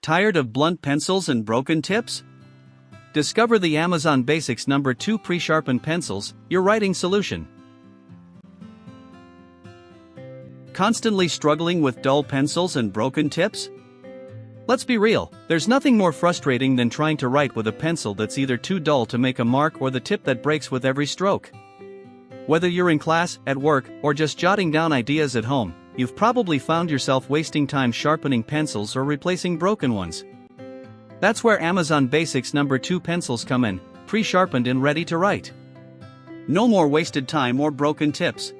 Tired of blunt pencils and broken tips? Discover the Amazon Basics No. 2 Pre-Sharpened Pencils, your writing solution. Constantly struggling with dull pencils and broken tips? Let's be real, there's nothing more frustrating than trying to write with a pencil that's either too dull to make a mark or the tip that breaks with every stroke. Whether you're in class, at work, or just jotting down ideas at home, you've probably found yourself wasting time sharpening pencils or replacing broken ones. That's where Amazon Basics No. 2 pencils come in, pre-sharpened and ready to write. No more wasted time or broken tips.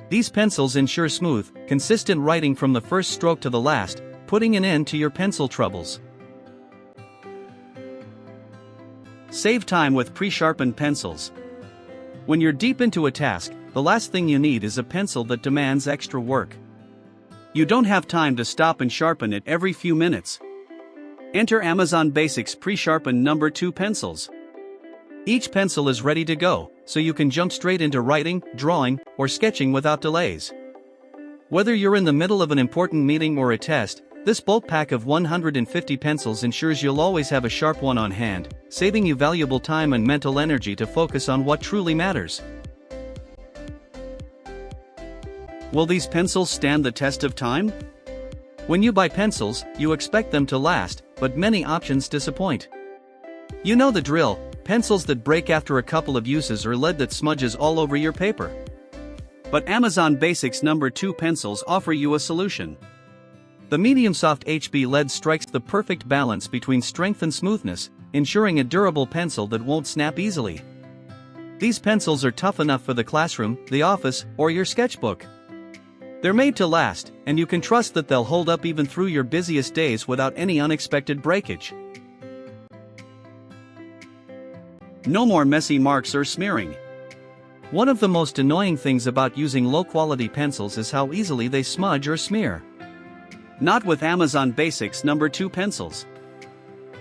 These pencils ensure smooth, consistent writing from the first stroke to the last, putting an end to your pencil troubles. Save time with pre-sharpened pencils. When you're deep into a task, the last thing you need is a pencil that demands extra work. You don't have time to stop and sharpen it every few minutes. Enter Amazon Basics Pre-Sharpened No. 2 pencils. Each pencil is ready to go, so you can jump straight into writing, drawing, or sketching without delays. Whether you're in the middle of an important meeting or a test, this bulk pack of 150 pencils ensures you'll always have a sharp one on hand, saving you valuable time and mental energy to focus on what truly matters. Will these pencils stand the test of time? When you buy pencils, you expect them to last, but many options disappoint. You know the drill, pencils that break after a couple of uses or lead that smudges all over your paper. But Amazon Basics No. 2 pencils offer you a solution. The medium soft HB lead strikes the perfect balance between strength and smoothness, ensuring a durable pencil that won't snap easily. These pencils are tough enough for the classroom, the office, or your sketchbook. They're made to last, and you can trust that they'll hold up even through your busiest days without any unexpected breakage. No more messy marks or smearing. One of the most annoying things about using low-quality pencils is how easily they smudge or smear. Not with Amazon Basics No. 2 pencils.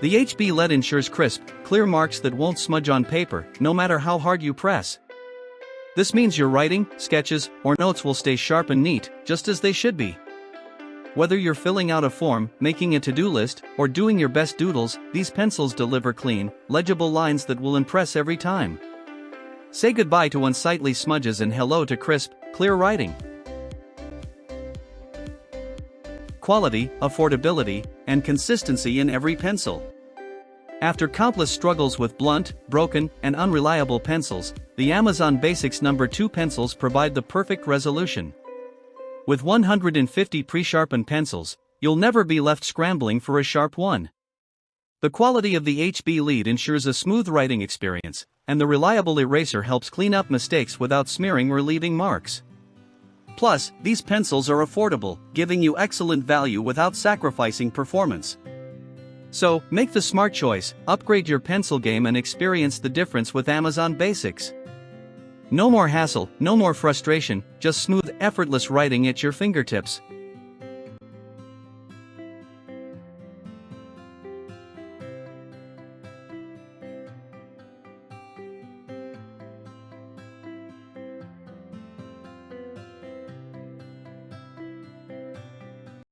The HB lead ensures crisp, clear marks that won't smudge on paper, no matter how hard you press. This means your writing, sketches, or notes will stay sharp and neat, just as they should be. Whether you're filling out a form, making a to-do list, or doing your best doodles, these pencils deliver clean, legible lines that will impress every time. Say goodbye to unsightly smudges and hello to crisp, clear writing. Quality, affordability, and consistency in every pencil. After countless struggles with blunt, broken, and unreliable pencils, the Amazon Basics No. 2 pencils provide the perfect resolution. With 150 pre-sharpened pencils, you'll never be left scrambling for a sharp one. The quality of the HB lead ensures a smooth writing experience, and the reliable eraser helps clean up mistakes without smearing or leaving marks. Plus, these pencils are affordable, giving you excellent value without sacrificing performance. So, make the smart choice, upgrade your pencil game and experience the difference with Amazon Basics. No more hassle, no more frustration, just smooth, effortless writing at your fingertips.